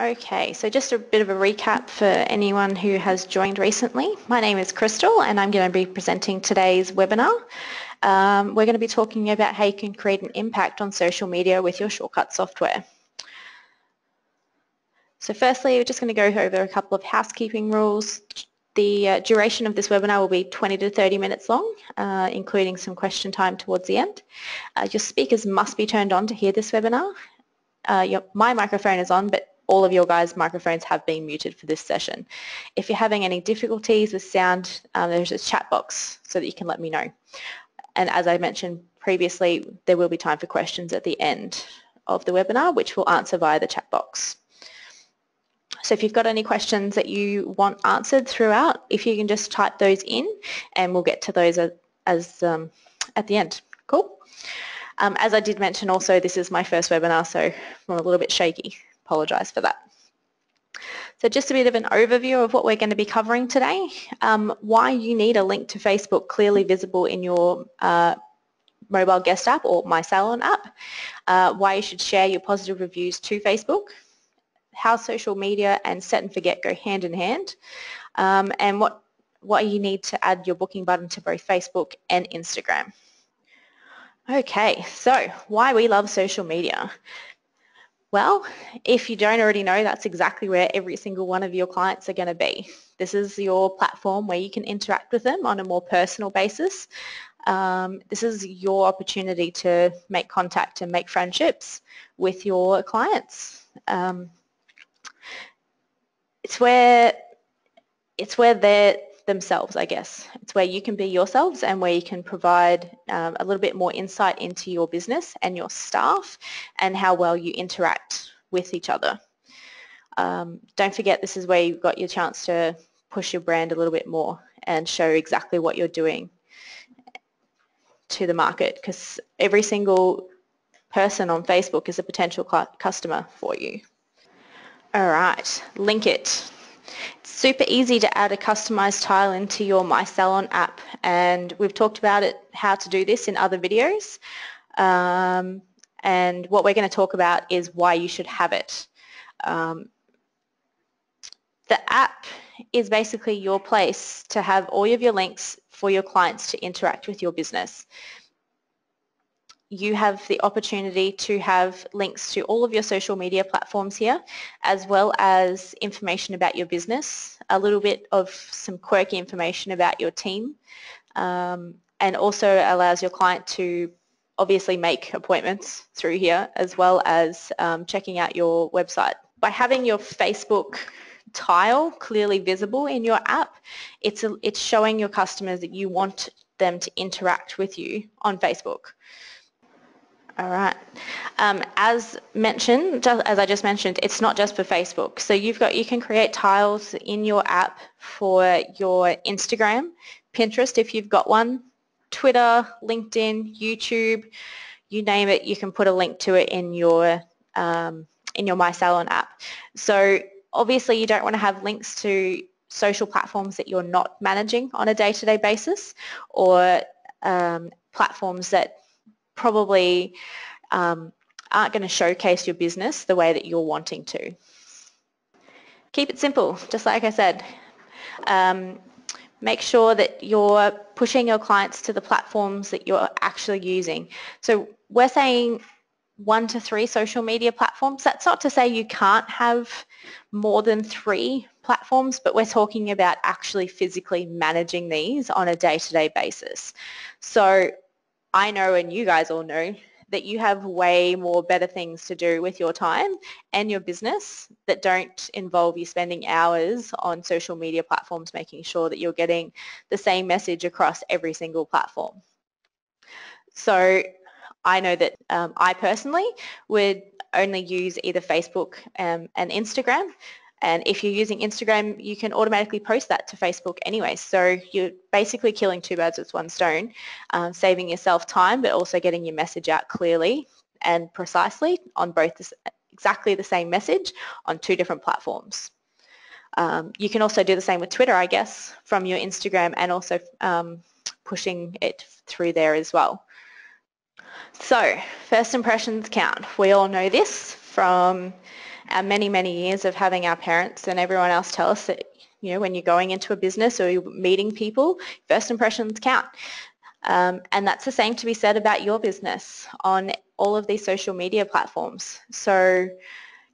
Okay, so just a bit of a recap for anyone who has joined recently. My name is Crystal and I'm going to be presenting today's webinar. We're going to be talking about how you can create an impact on social media with your Shortcut software. So firstly, we're just going to go over a couple of housekeeping rules. The duration of this webinar will be 20 to 30 minutes long, including some question time towards the end. Your speakers must be turned on to hear this webinar. My microphone is on, but all of your guys' microphones have been muted for this session. If you're having any difficulties with sound, there's a chat box so that you can let me know. And as I mentioned previously, there will be time for questions at the end of the webinar, which we'll answer via the chat box. So if you've got any questions that you want answered throughout, if you can just type those in and we'll get to those at the end. Cool? As I did mention also, this is my first webinar, so I'm a little bit shaky. Apologise for that. So just a bit of an overview of what we're going to be covering today. Why you need a link to Facebook clearly visible in your mobile guest app or My Salon app. Why you should share your positive reviews to Facebook. How social media and set and forget go hand in hand. And what you need to add your booking button to both Facebook and Instagram. Okay, so why we love social media. Well, if you don't already know, that's exactly where every single one of your clients are going to be. This is your platform where you can interact with them on a more personal basis. This is your opportunity to make contact and make friendships with your clients. It's where they're themselves, I guess. It's where you can be yourselves and where you can provide a little bit more insight into your business and your staff and how well you interact with each other. Don't forget, this is where you've got your chance to push your brand a little bit more and show exactly what you're doing to the market, because every single person on Facebook is a potential customer for you. All right, link it. It's super easy to add a customized tile into your My Salon app, and we've talked about how to do this in other videos. And what we're going to talk about is why you should have it. The app is basically your place to have all of your links for your clients to interact with your business. You have the opportunity to have links to all of your social media platforms here, as well as information about your business, a little bit of some quirky information about your team, and also allows your client to obviously make appointments through here, as well as checking out your website. By having your Facebook tile clearly visible in your app, it's showing your customers that you want them to interact with you on Facebook. All right. As I just mentioned, it's not just for Facebook. So you can create tiles in your app for your Instagram, Pinterest if you've got one, Twitter, LinkedIn, YouTube, you name it, you can put a link to it in your My Salon app. So obviously you don't want to have links to social platforms that you're not managing on a day-to-day basis, or platforms that probably aren't going to showcase your business the way that you're wanting to. Keep it simple, just like I said. Make sure that you're pushing your clients to the platforms that you're actually using. So we're saying 1 to 3 social media platforms. That's not to say you can't have more than 3 platforms, but we're talking about actually physically managing these on a day-to-day basis. So I know, and you guys all know, that you have way more better things to do with your time and your business that don't involve you spending hours on social media platforms making sure that you're getting the same message across every single platform. So I know that I personally would only use either Facebook and Instagram. And if you're using Instagram, you can automatically post that to Facebook anyway. So you're basically killing 2 birds with 1 stone, saving yourself time, but also getting your message out clearly and precisely on both exactly the same message on 2 different platforms. You can also do the same with Twitter, I guess, from your Instagram, and also pushing it through there as well. So first impressions count. We all know this. from our many, many years of having our parents and everyone else tell us that, you know, when you're going into a business or you're meeting people, first impressions count. And that's the same to be said about your business on all of these social media platforms. So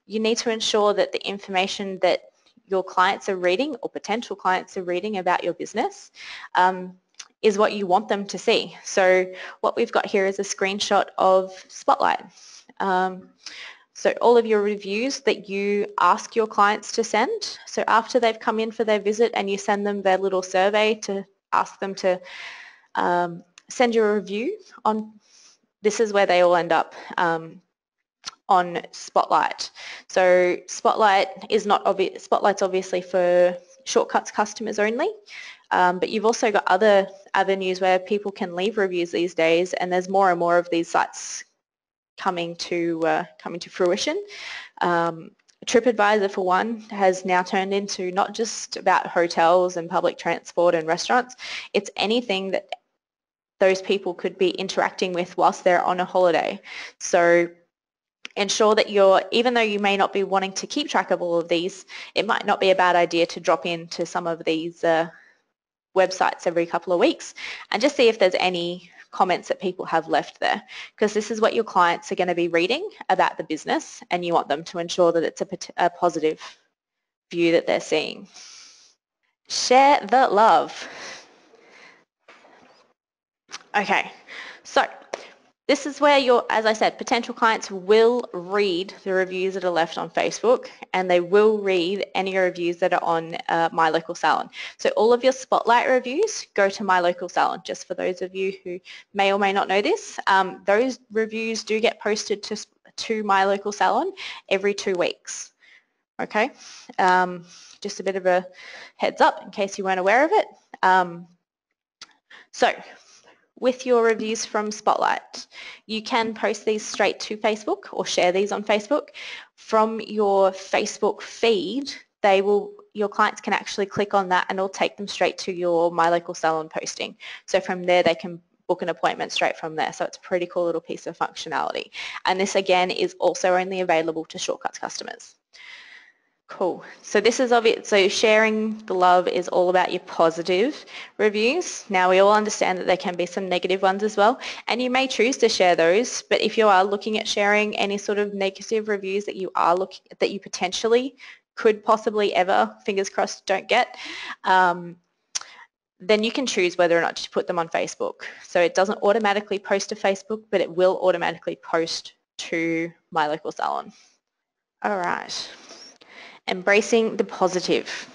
you need to ensure that the information that your clients are reading or potential clients are reading about your business is what you want them to see. So what we've got here is a screenshot of Spotlight. So all of your reviews that you ask your clients to send, so after they've come in for their visit and you send them their little survey to ask them to send you a review on, this is where they all end up on Spotlight. So Spotlight is not obvious. Spotlight's obviously for Shortcuts customers only, but you've also got other avenues where people can leave reviews these days, and there's more and more of these sites coming to fruition. TripAdvisor, for one, has now turned into not just about hotels and public transport and restaurants. It's anything that those people could be interacting with whilst they're on a holiday. So ensure that even though you may not be wanting to keep track of all of these, it might not be a bad idea to drop into some of these websites every couple of weeks and just see if there's any comments that people have left there, because this is what your clients are going to be reading about the business, and you want them to ensure that it's a positive view that they're seeing. Share the love. Okay, so this is where as I said, potential clients will read the reviews that are left on Facebook, and they will read any reviews that are on My Local Salon. So all of your Spotlight reviews go to My Local Salon. Just for those of you who may or may not know this, those reviews do get posted to My Local Salon every 2 weeks. Okay, just a bit of a heads up in case you weren't aware of it. So with your reviews from Spotlight, you can post these straight to Facebook or share these on Facebook. From your Facebook feed, your clients can actually click on that and it'll take them straight to your My Local Salon posting. So from there they can book an appointment straight from there. So it's a pretty cool little piece of functionality. And this again is also only available to Shortcuts customers. Cool. So this is obvious. So sharing the love is all about your positive reviews. Now we all understand that there can be some negative ones as well, and you may choose to share those. But if you are looking at sharing any sort of negative reviews that you potentially could possibly ever, fingers crossed, don't get, then you can choose whether or not to put them on Facebook. So it doesn't automatically post to Facebook, but it will automatically post to My Local Salon. All right. Embracing the positive.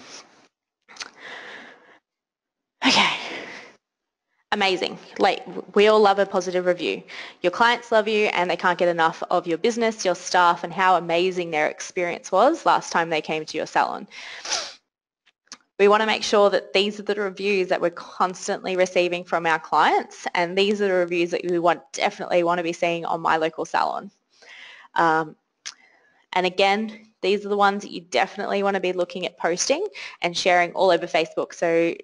Okay, amazing. Like, we all love a positive review. Your clients love you and they can't get enough of your business, your staff, and how amazing their experience was last time they came to your salon. We want to make sure that these are the reviews that we're constantly receiving from our clients, and these are the reviews that we definitely want to be seeing on My Local Salon. And again, these are the ones that you definitely want to be looking at posting and sharing all over Facebook. So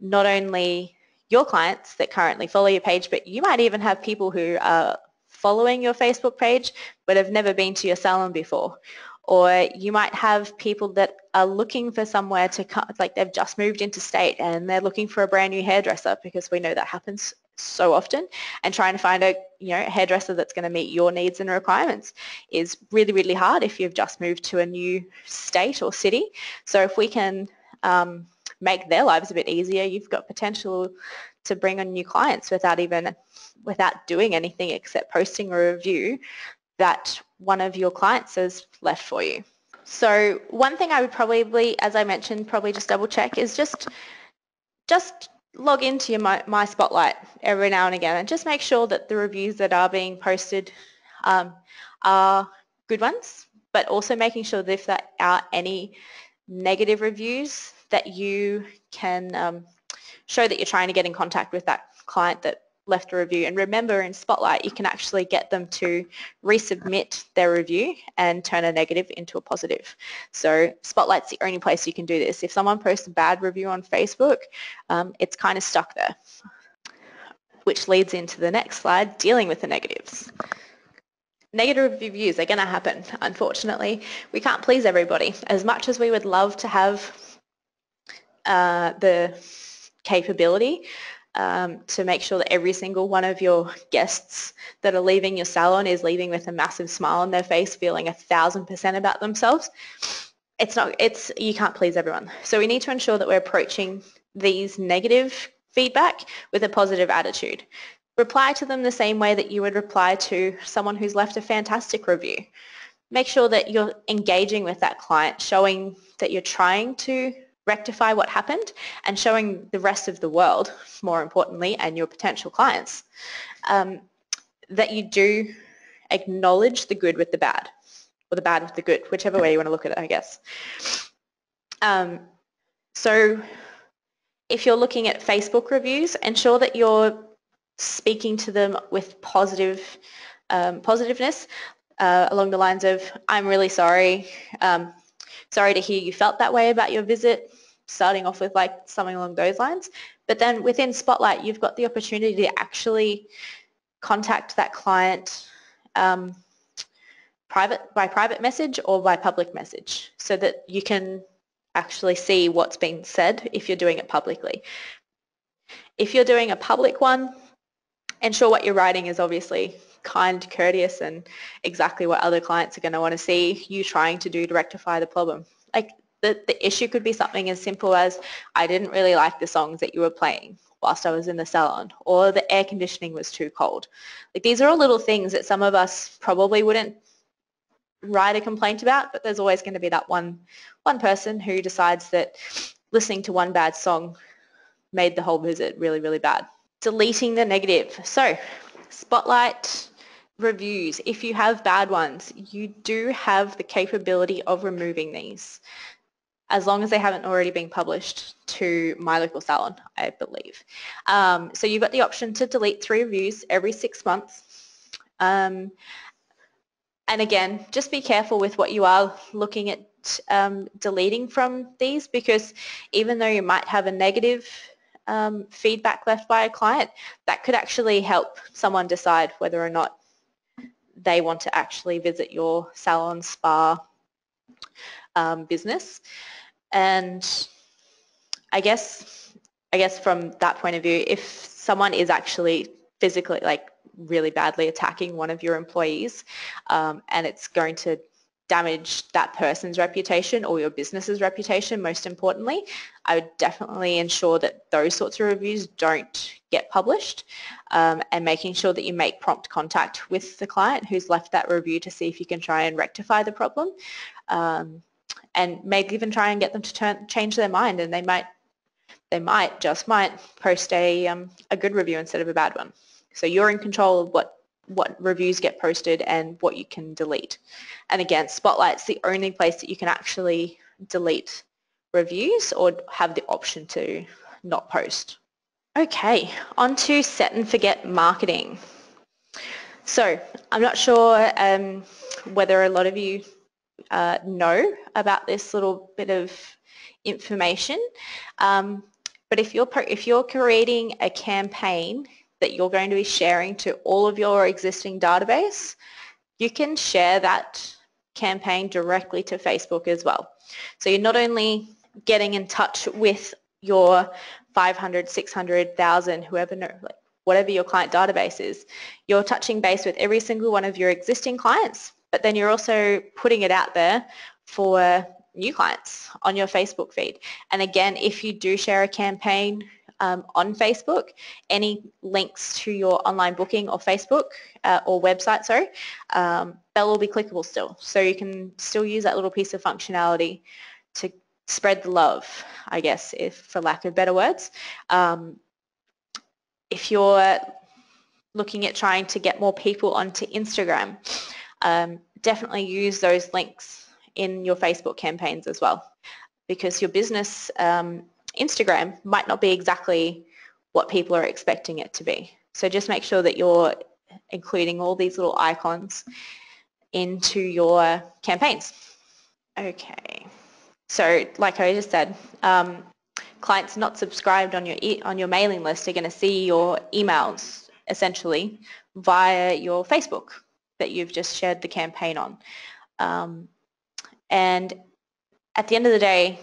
not only your clients that currently follow your page, but you might even have people who are following your Facebook page but have never been to your salon before. Or you might have people that are looking for somewhere to come, like they've just moved into state and they're looking for a brand new hairdresser, because we know that happens so often, and trying to find a hairdresser that's going to meet your needs and requirements is really, really hard if you've just moved to a new state or city. So if we can make their lives a bit easier, you've got potential to bring on new clients without doing anything except posting a review that one of your clients has left for you. So one thing I would probably, as I mentioned, probably just double check is just log into your My Spotlight every now and again and just make sure that the reviews that are being posted are good ones, but also making sure that if there are any negative reviews that you can show that you're trying to get in contact with that client that left a review. And remember, in Spotlight, you can actually get them to resubmit their review and turn a negative into a positive. So Spotlight's the only place you can do this. If someone posts a bad review on Facebook, it's kind of stuck there, which leads into the next slide, dealing with the negatives. Negative reviews are going to happen, unfortunately. We can't please everybody. As much as we would love to have the capability to make sure that every single one of your guests that are leaving your salon is leaving with a massive smile on their face, feeling 1,000% about themselves, you can't please everyone. So we need to ensure that we're approaching these negative feedback with a positive attitude. Reply to them the same way that you would reply to someone who's left a fantastic review. Make sure that you're engaging with that client, showing that you're trying to rectify what happened and showing the rest of the world, more importantly, and your potential clients, that you do acknowledge the good with the bad, or the bad with the good, whichever way you want to look at it, I guess. So if you're looking at Facebook reviews, ensure that you're speaking to them with positiveness, along the lines of, I'm really sorry. Sorry to hear you felt that way about your visit, starting off with like something along those lines. But then within Spotlight, you've got the opportunity to actually contact that client by private message or by public message, so that you can actually see what's being said if you're doing it publicly. If you're doing a public one, ensure what you're writing is obviously kind, courteous, and exactly what other clients are going to want to see you trying to do to rectify the problem. Like the issue could be something as simple as, I didn't really like the songs that you were playing whilst I was in the salon, or the air conditioning was too cold. Like, these are all little things that some of us probably wouldn't write a complaint about, but there's always going to be that one person who decides that listening to one bad song made the whole visit really, really bad. Deleting the negative. So Spotlight reviews, if you have bad ones, you do have the capability of removing these, as long as they haven't already been published to My Local Salon, I believe. So you've got the option to delete 3 reviews every 6 months. And again, just be careful with what you are looking at deleting from these, because even though you might have a negative feedback left by a client, that could actually help someone decide whether or not they want to actually visit your salon, spa business. And I guess from that point of view, if someone is actually physically, like, really badly attacking one of your employees, and it's going to damage that person's reputation or your business's reputation, most importantly, I would definitely ensure that those sorts of reviews don't get published, and making sure that you make prompt contact with the client who's left that review to see if you can try and rectify the problem, and maybe even try and get them to change their mind, and they might post a good review instead of a bad one. So you're in control of what reviews get posted and what you can delete. And again, Spotlight's the only place that you can actually delete reviews or have the option to not post. Okay, on to set and forget marketing. So I'm not sure whether a lot of you know about this little bit of information, but if you're creating a campaign that you're going to be sharing to all of your existing database, you can share that campaign directly to Facebook as well. So you're not only getting in touch with your 500, 600, 1,000, whatever your client database is, you're touching base with every single one of your existing clients, but then you're also putting it out there for new clients on your Facebook feed. And again, if you do share a campaign on Facebook, any links to your online booking or Facebook or website, they'll all be clickable still. So you can still use that little piece of functionality to spread the love, I guess, for lack of better words. If you're looking at trying to get more people onto Instagram, definitely use those links in your Facebook campaigns as well, because your business Instagram might not be exactly what people are expecting it to be. So just make sure that you're including all these little icons into your campaigns. Okay, so like I just said, clients not subscribed on your mailing list are going to see your emails essentially via your Facebook. that you've just shared the campaign on. And at the end of the day,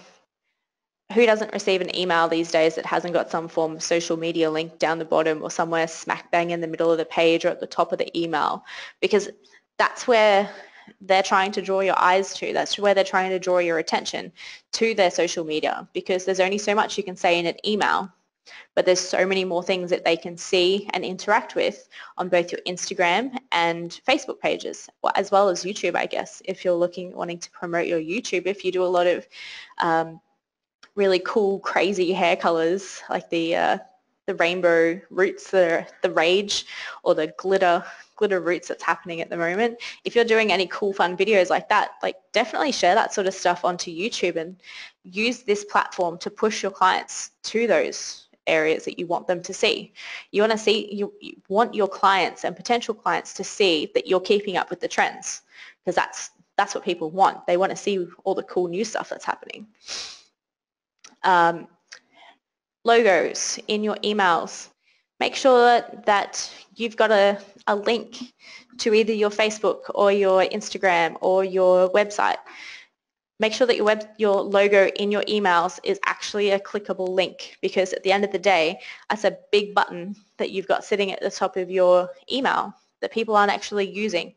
who doesn't receive an email these days that hasn't got some form of social media link down the bottom or somewhere smack bang in the middle of the page or at the top of the email? Because that's where they're trying to draw your eyes to. That's where they're trying to draw your attention to their social media, because there's only so much you can say in an email, but there's so many more things that they can see and interact with on both your Instagram and Facebook pages, as well as YouTube, I guess, if you're wanting to promote your YouTube. If you do a lot of really cool, crazy hair colors, like the rainbow roots, the rage, or the glitter roots that's happening at the moment. If you're doing any cool, fun videos like that, like definitely share that sort of stuff onto YouTube and use this platform to push your clients to those areas that you want them to see. You want your clients and potential clients to see that you're keeping up with the trends, because that's what people want. They want to see all the cool new stuff that's happening. Logos in your emails. Make sure that you've got a link to either your Facebook or your Instagram or your website. Make sure that your logo in your emails is actually a clickable link, because at the end of the day, that's a big button that you've got sitting at the top of your email that people aren't actually using.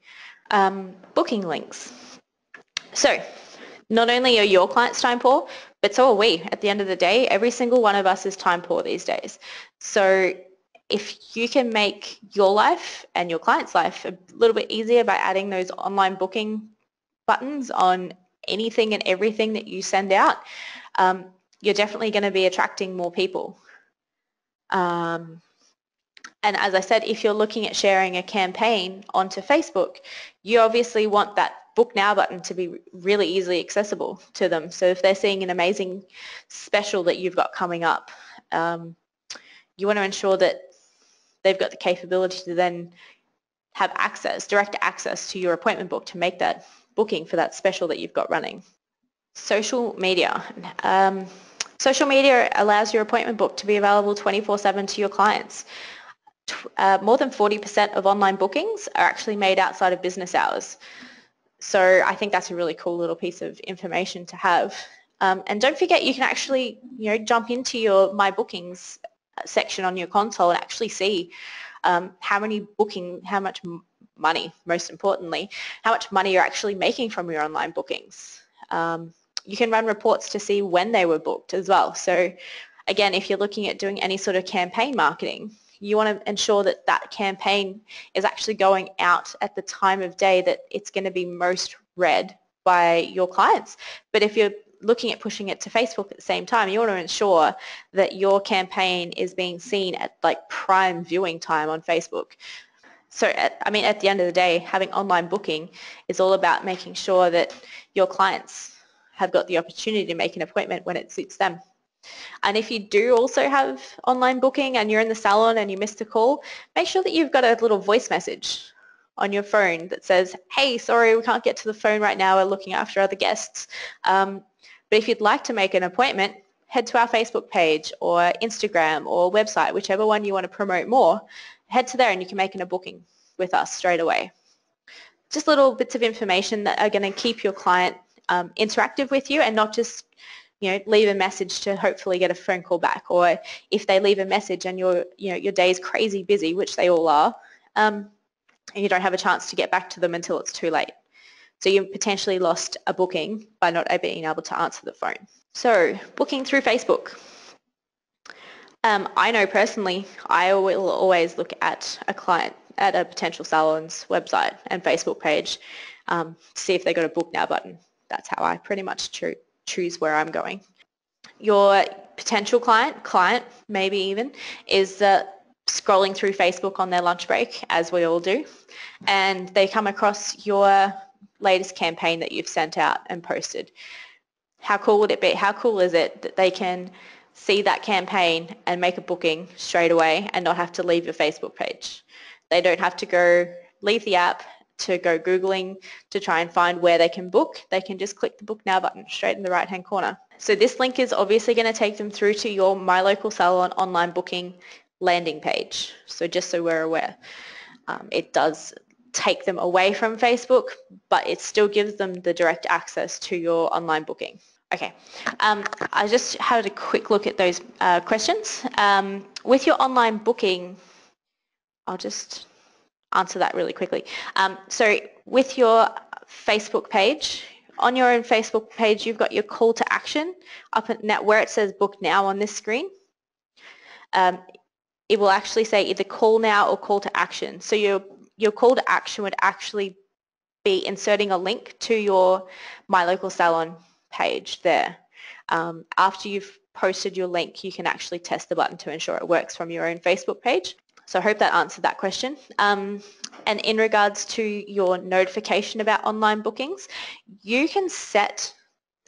Booking links. So not only are your clients time poor, but so are we. At the end of the day, every single one of us is time poor these days. So if you can make your life and your client's life a little bit easier by adding those online booking buttons on anything and everything that you send out, you're definitely going to be attracting more people. And as I said, if you're looking at sharing a campaign onto Facebook, you obviously want that book now button to be really easily accessible to them. So if they're seeing an amazing special that you've got coming up, you want to ensure that they've got the capability to then have access, direct access to your appointment book to make that booking for that special that you've got running. Social media. Social media allows your appointment book to be available 24/7 to your clients. More than 40% of online bookings are actually made outside of business hours. So I think that's a really cool little piece of information to have. And don't forget, you can actually, jump into your My Bookings section on your console and actually see how much money, most importantly, how much money you're actually making from your online bookings. You can run reports to see when they were booked as well. So again, if you're looking at doing any sort of campaign marketing, you want to ensure that that campaign is actually going out at the time of day that it's going to be most read by your clients. But if you're looking at pushing it to Facebook at the same time, you want to ensure that your campaign is being seen at like prime viewing time on Facebook. So, at the end of the day, having online booking is all about making sure that your clients have got the opportunity to make an appointment when it suits them. And if you do also have online booking and you're in the salon and you missed a call, make sure that you've got a little voice message on your phone that says, hey, sorry, we can't get to the phone right now. We're looking after other guests. But if you'd like to make an appointment, head to our Facebook page or Instagram or website, whichever one you want to promote more. Head to there and you can make a booking with us straight away. Just little bits of information that are going to keep your client interactive with you and not just leave a message to hopefully get a phone call back, or if they leave a message and your day is crazy busy, which they all are, and you don't have a chance to get back to them until it's too late. So you potentially lost a booking by not being able to answer the phone. So booking through Facebook. I know personally, I will always look at a potential salon's website and Facebook page to see if they got a book now button. That's how I pretty much choose where I'm going. Your potential client maybe even, is scrolling through Facebook on their lunch break, as we all do, and they come across your latest campaign that you've sent out and posted. How cool would it be? How cool is it that they can see that campaign and make a booking straight away and not have to leave your Facebook page? They don't have to go leave the app to go Googling to try and find where they can book. They can just click the book now button straight in the right hand corner. So this link is obviously going to take them through to your My Local Salon online booking landing page. So just so we're aware, it does take them away from Facebook, but it still gives them the direct access to your online booking. Okay, I just had a quick look at those questions. With your online booking, I'll just answer that really quickly. So with your Facebook page, on your own Facebook page, you've got your call to action up at now where it says book now on this screen. It will actually say either call now or call to action. So your call to action would actually be inserting a link to your My Local Salon page there. After you've posted your link, you can actually test the button to ensure it works from your own Facebook page. So I hope that answered that question. And in regards to your notification about online bookings, you can set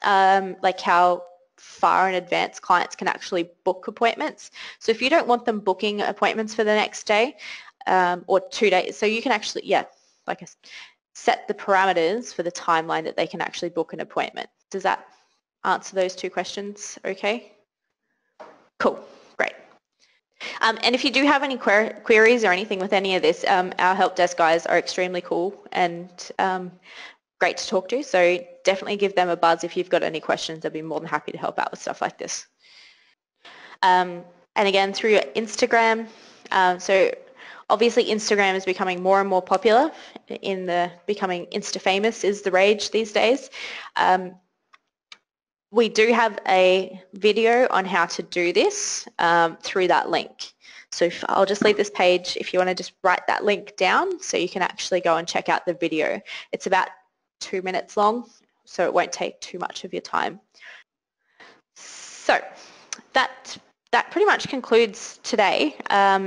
like how far in advance clients can actually book appointments. So if you don't want them booking appointments for the next day or 2 days, so you can actually, like I said, set the parameters for the timeline that they can actually book an appointment. Does that answer those two questions okay? Cool, great. And if you do have any queries or anything with any of this, our help desk guys are extremely cool and great to talk to. So definitely give them a buzz if you've got any questions. They'll be more than happy to help out with stuff like this. And again, through your Instagram. So obviously Instagram is becoming more and more popular. Becoming Insta famous is the rage these days. We do have a video on how to do this through that link. So I'll just leave this page if you want to just write that link down so you can actually go and check out the video. It's about 2 minutes long, so it won't take too much of your time. So that pretty much concludes today.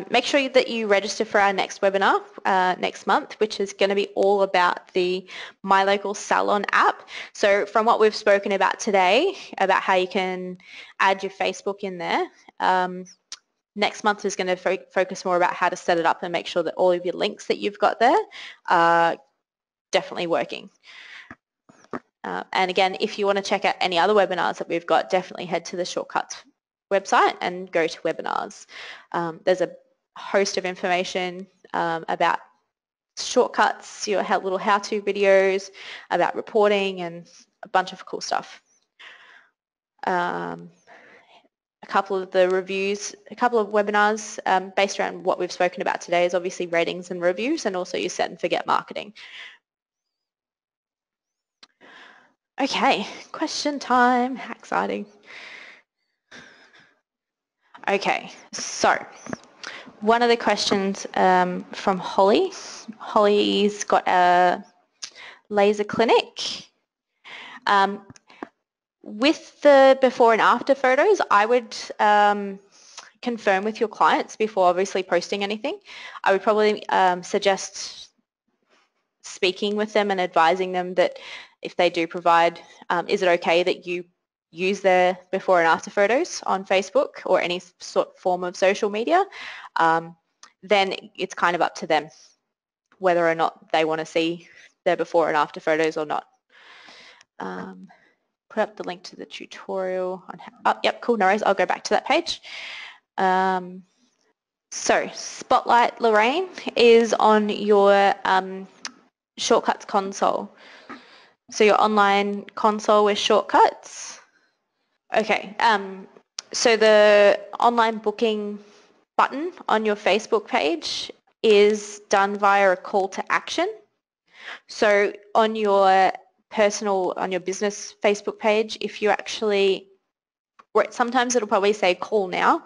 Make sure that you register for our next webinar next month, which is going to be all about the My Local Salon app. So from what we've spoken about today, about how you can add your Facebook in there, next month is going to focus more about how to set it up and make sure that all of your links that you've got there are definitely working. And again, if you want to check out any other webinars that we've got, definitely head to the Shortcuts website and go to webinars. There's a host of information about Shortcuts, your little how-to videos, about reporting and a bunch of cool stuff. A couple of the reviews, a couple of webinars based around what we've spoken about today is obviously ratings and reviews and also your set and forget marketing. Okay, question time, how exciting. Okay, so one of the questions from Holly. Holly's got a laser clinic. With the before and after photos, I would confirm with your clients before obviously posting anything. I would probably suggest speaking with them and advising them that if they do provide, is it okay that you use their before and after photos on Facebook or any form of social media? Then it's kind of up to them whether or not they want to see their before and after photos or not. Put up the link to the tutorial on how, yep, cool, no worries, I'll go back to that page. So Spotlight Lorraine is on your Shortcuts console. So your online console with Shortcuts. Okay, so the online booking button on your Facebook page is done via a call to action. So on your business Facebook page, if you actually, sometimes it'll probably say call now.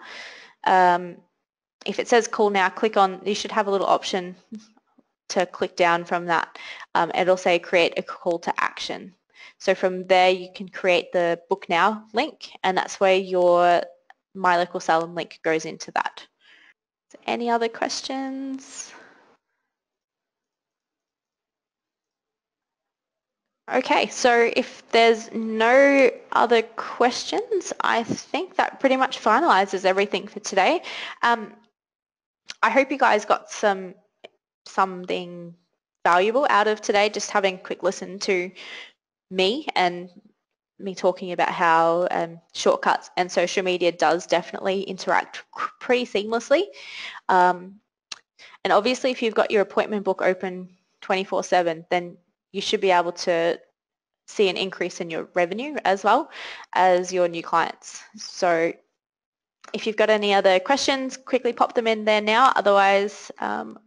If it says call now, click on, you should have a little option to click down from that. It'll say create a call to action. So from there you can create the book now link and that's where your My Local Salon link goes into that. So any other questions? Okay, so if there's no other questions, I think that pretty much finalizes everything for today. I hope you guys got something valuable out of today, just having a quick listen to me and me talking about how Shortcuts and social media does definitely interact pretty seamlessly. And obviously if you've got your appointment book open 24/7, then you should be able to see an increase in your revenue as well as your new clients. So if you've got any other questions, quickly pop them in there now. Otherwise,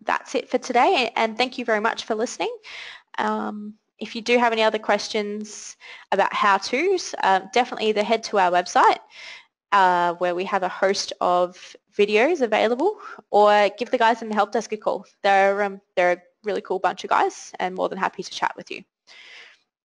that's it for today. And thank you very much for listening. If you do have any other questions about how-tos, definitely either head to our website where we have a host of videos available, or give the guys in the help desk a call. They're a really cool bunch of guys and more than happy to chat with you.